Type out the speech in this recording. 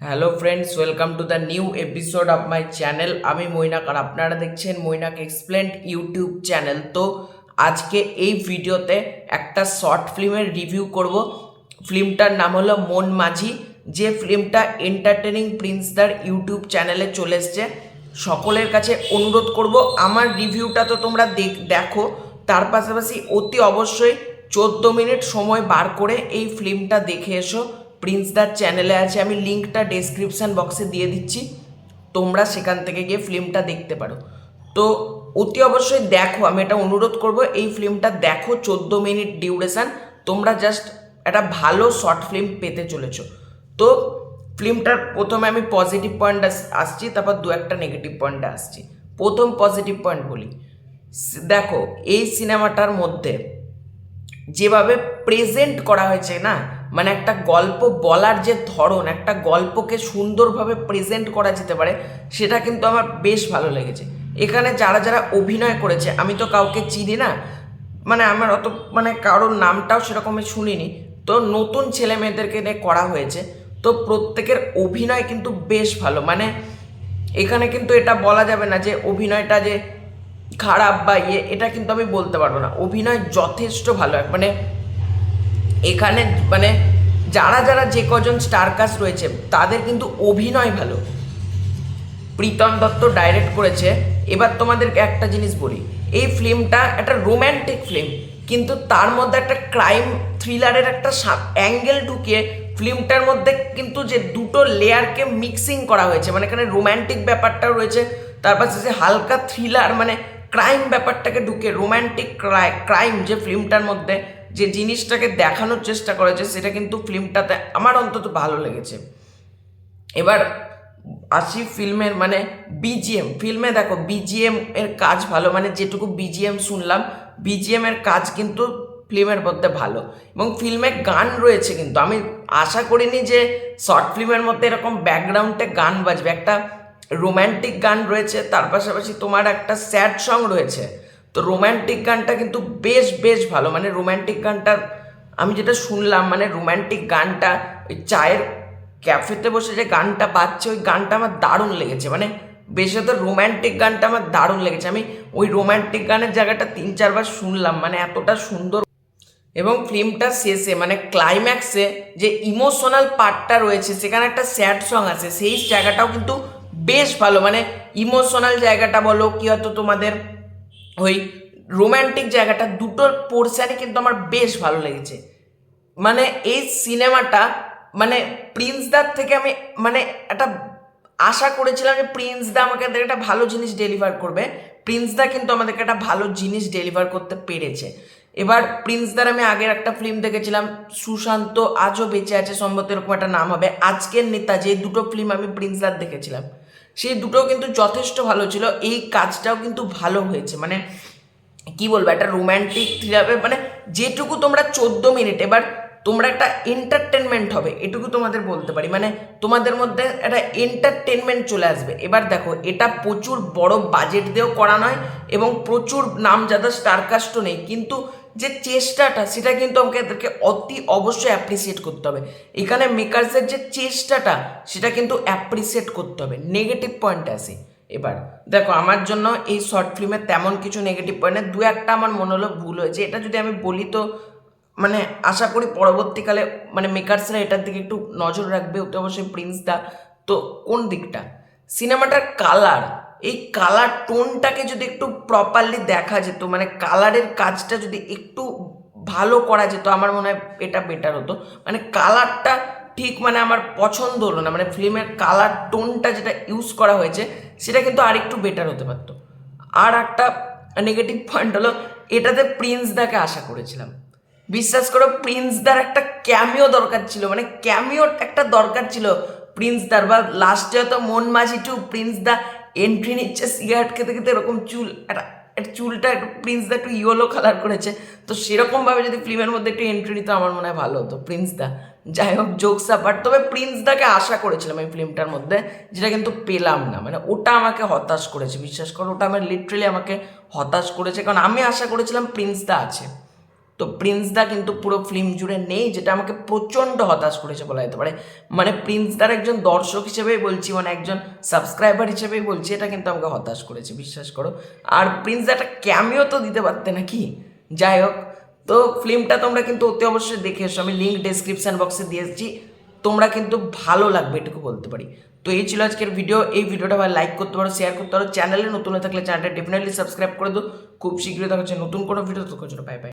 Hello friends, welcome to the new episode of my channel. আমি মৈনাক আর আপনারা দেখছেন Mainak explained YouTube channel. তো আজকে এই ভিডিওতে একটা শর্ট ফিল্মের রিভিউ করব। ফিল্মটার নাম হলো মন মাঝি, যে ফিল্মটা এন্টারটেনিং প্রিন্সদার ইউটিউব চ্যানেলে চলে এসছে। সকলের কাছে অনুরোধ করব আমার রিভিউটা তো তোমরা দেখো, তার পাশাপাশি অতি অবশ্যই 14 মিনিট সময় বার করে এই ফিল্মটা দেখে এসো। প্রিন্সদার চ্যানেলে আছে, আমি লিঙ্কটা ডেসক্রিপশান বক্সে দিয়ে দিচ্ছি, তোমরা সেখান থেকে গিয়ে ফিল্মটা দেখতে পারো। তো অতি অবশ্যই দেখো, আমি এটা অনুরোধ করব, এই ফিল্মটা দেখো। 14 মিনিট ডিউরেশান, তোমরা জাস্ট একটা ভালো শর্ট ফিল্ম পেতে চলেছো। তো ফিল্মটার প্রথমে আমি পজিটিভ পয়েন্ট আসছি, তারপর দু একটা নেগেটিভ পয়েন্টে আসছি। প্রথম পজিটিভ পয়েন্ট বলি, দেখো এই সিনেমাটার মধ্যে যেভাবে প্রেজেন্ট করা হয়েছে না, মানে একটা গল্প বলার যে ধরন, একটা গল্পকে সুন্দরভাবে প্রেজেন্ট করা যেতে পারে, সেটা কিন্তু আমার বেশ ভালো লেগেছে। এখানে যারা যারা অভিনয় করেছে, আমি তো কাউকে চিনি না, মানে আমার অত মানে কারোর নামটাও সেরকম শুনিনি। তো নতুন ছেলে মেয়েদেরকে নিয়ে করা হয়েছে, তো প্রত্যেকের অভিনয় কিন্তু বেশ ভালো। মানে এখানে কিন্তু এটা বলা যাবে না যে অভিনয়টা যে খারাপ বা এটা কিন্তু আমি বলতে পারবো না। অভিনয় যথেষ্ট ভালো, মানে এখানে মানে যারা যারা যে কজন স্টার কাস্ট রয়েছে তাদের কিন্তু অভিনয় ভালো। প্রীতম দত্ত ডাইরেক্ট করেছে। এবার তোমাদেরকে একটা জিনিস বলি, এই ফিল্মটা একটা রোম্যান্টিক ফিল্ম, কিন্তু তার মধ্যে একটা ক্রাইম থ্রিলারের একটা অ্যাঙ্গেল ঢুকিয়ে ফিল্মটার মধ্যে কিন্তু যে দুটো লেয়ারকে মিক্সিং করা হয়েছে, মানে এখানে রোম্যান্টিক ব্যাপারটাও রয়েছে, তারপর যে হালকা থ্রিলার মানে ক্রাইম ব্যাপারটাকে ঢুকে রোম্যান্টিক ক্রাইম যে ফিল্মটার মধ্যে যে জিনিসটাকে দেখানোর চেষ্টা করেছে, সেটা কিন্তু ফিল্মটাতে আমার অন্তত ভালো লেগেছে। এবার আসি ফিল্মের মানে বিজিএম। ফিল্মে দেখো বিজিএম এর কাজ ভালো, মানে যেটুকু বিজিএম শুনলাম, বিজিএম এর কাজ কিন্তু ফিল্মের মধ্যে ভালো। এবং ফিল্মে গান রয়েছে, কিন্তু আমি আশা করিনি যে শর্ট ফিল্মের মধ্যে এরকম ব্যাকগ্রাউন্ডে গান বাজবে। একটা রোম্যান্টিক গান রয়েছে, তার পাশাপাশি তোমার একটা স্যাড সং রয়েছে। তো রোম্যান্টিক গানটা কিন্তু বেশ বেশ ভালো, মানে রোম্যান্টিক গানটা আমি যেটা শুনলাম, মানে রোম্যান্টিক গানটা ওই চায়ের ক্যাফেতে বসে যে গানটা বাজছে, ওই গানটা আমার দারুণ লেগেছে। মানে বিশেষত রোম্যান্টিক গানটা আমার দারুণ লেগেছে। আমি ওই রোম্যান্টিক গানের জায়গাটা 3-4 বার শুনলাম, মানে এতটা সুন্দর। এবং ফিল্মটা শেষে মানে ক্লাইম্যাক্সে যে ইমোশনাল পার্টটা রয়েছে, সেখানে একটা স্যাড সং আছে, সেই জায়গাটাও কিন্তু বেশ ভালো। মানে ইমোশনাল জায়গাটা বলো কি, হয়তো তোমাদের ওই রোম্যান্টিক জায়গাটা, দুটোর পোর্শনই কিন্তু আমার বেশ ভালো লেগেছে। মানে এই সিনেমাটা মানে প্রিন্সদার থেকে আমি মানে একটা আশা করেছিলাম যে প্রিন্সদা আমাকে একটা ভালো জিনিস ডেলিভার করবে। প্রিন্সদা কিন্তু আমাদেরকে একটা ভালো জিনিস ডেলিভার করতে পেরেছে। এবার প্রিন্সদার আমি আগের একটা ফিল্ম দেখেছিলাম, সুশান্ত আজও বেঁচে আছে সম্ভবত, এরকম একটা নাম হবে, আজকের নেতা, যে দুটো ফিল্ম আমি প্রিন্সদার দেখেছিলাম, সেই দুটো কিন্তু যথেষ্ট ভালো ছিল। এই কাজটাও কিন্তু ভালো হয়েছে। মানে কি বলবো, একটা রোম্যান্টিক থ্রিলার, মানে যেটুকু তোমরা 14 মিনিট, এবার তোমরা একটা এন্টারটেনমেন্ট হবে এটুকু তোমাদের বলতে পারি, মানে তোমাদের মধ্যে একটা এন্টারটেনমেন্ট চলে আসবে। এবার দেখো, এটা প্রচুর বড় বাজেট দিয়েও করা নয় এবং প্রচুর নামজাদা স্টারকাস্টও নেই, কিন্তু যে চেষ্টাটা, সেটা কিন্তু আমাকে এদেরকে অতি অবশ্যই অ্যাপ্রিসিয়েট করতে হবে। এখানে মেকার্সের যে চেষ্টাটা, সেটা কিন্তু অ্যাপ্রিসিয়েট করতে হবে। নেগেটিভ পয়েন্টে আসি। এবার দেখো, আমার জন্য এই শর্ট ফিল্মে তেমন কিছু নেগেটিভ পয়েন্ট, দু একটা আমার মনে হলো ভুল হয়েছে। এটা যদি আমি বলি তো মানে আশা করি পরবর্তীকালে মানে মেকার্সরা এটার দিকে একটু নজর রাখবে, অতি অবশ্যই প্রিন্সদা। তো কোন দিকটা, সিনেমাটার কালার, এই কালার টোনটাকে যদি একটু প্রপারলি দেখা যেত, মানে কালারের কাজটা যদি একটু ভালো করা যেত, আমার মনে হয় এটা বেটার হতো। মানে কালারটা ঠিক মানে আমার পছন্দ হলো না, মানে ফিল্মের কালার টোনটা যেটা ইউজ করা হয়েছে, সেটা কিন্তু আর একটু বেটার হতে পারতো। আর একটা নেগেটিভ পয়েন্ট হলো, এটাতে প্রিন্সদাকে আশা করেছিলাম। বিশ্বাস করো, প্রিন্সদার একটা ক্যামিও দরকার ছিল, মানে ক্যামিও একটা দরকার ছিল প্রিন্সদার। বা লাস্টে হয়তো মন মাঝি টু প্রিন্সদা এন্ট্রি নিচ্ছে সিগারেট খেতে খেতে, এরকম চুল, একটা চুলটা একটু প্রিন্সদা একটু ইয়েলো কালার করেছে, তো সেরকমভাবে যদি ফিল্মের মধ্যে একটু এন্ট্রি নিত আমার মনে হয় ভালো হতো প্রিন্সদা। যাই হোক, জোকস আপার্ট, তবে প্রিন্সদাকে আশা করেছিলাম এই ফিল্মটার মধ্যে, যেটা কিন্তু পেলাম না। মানে ওটা আমাকে হতাশ করেছে, বিশ্বাস করো, ওটা আমার লিটারেলি আমাকে হতাশ করেছে, কারণ আমি আশা করেছিলাম প্রিন্সদা আছে। তো প্রিন্সদা কিন্তু পুরো ফিল্ম জুড়ে নেই, যেটা আমাকে প্রচণ্ড হতাশ করেছে বলা যেতে পারে। মানে প্রিন্সদার একজন দর্শক হিসেবেই বলছি, মানে একজন সাবস্ক্রাইবার হিসেবেই বলছি, এটা কিন্তু আমাকে হতাশ করেছে, বিশ্বাস করো। আর প্রিন্সদা একটা ক্যামিও তো দিতে পারতে নাকি। যাই হোক, তো ফিল্মটা তোমরা কিন্তু অতি অবশ্যই দেখে এসো, আমি লিঙ্ক ডেসক্রিপশন বক্সে দিয়েছি, তোমরা কিন্তু ভালো লাগবে এটুকু বলতে পারি। তো এই ছিল আজকের ভিডিও। এই ভিডিওটা ভালো লাইক করতে পারো, শেয়ার করতে পারো, চ্যানেলে নতুন হয়ে থাকলে চ্যানেলটা ডেফিনেটলি সাবস্ক্রাইব করে দো। খুব শীঘ্রই দেখা হচ্ছে নতুন কোনো ভিডিও, তখন বাই বাই।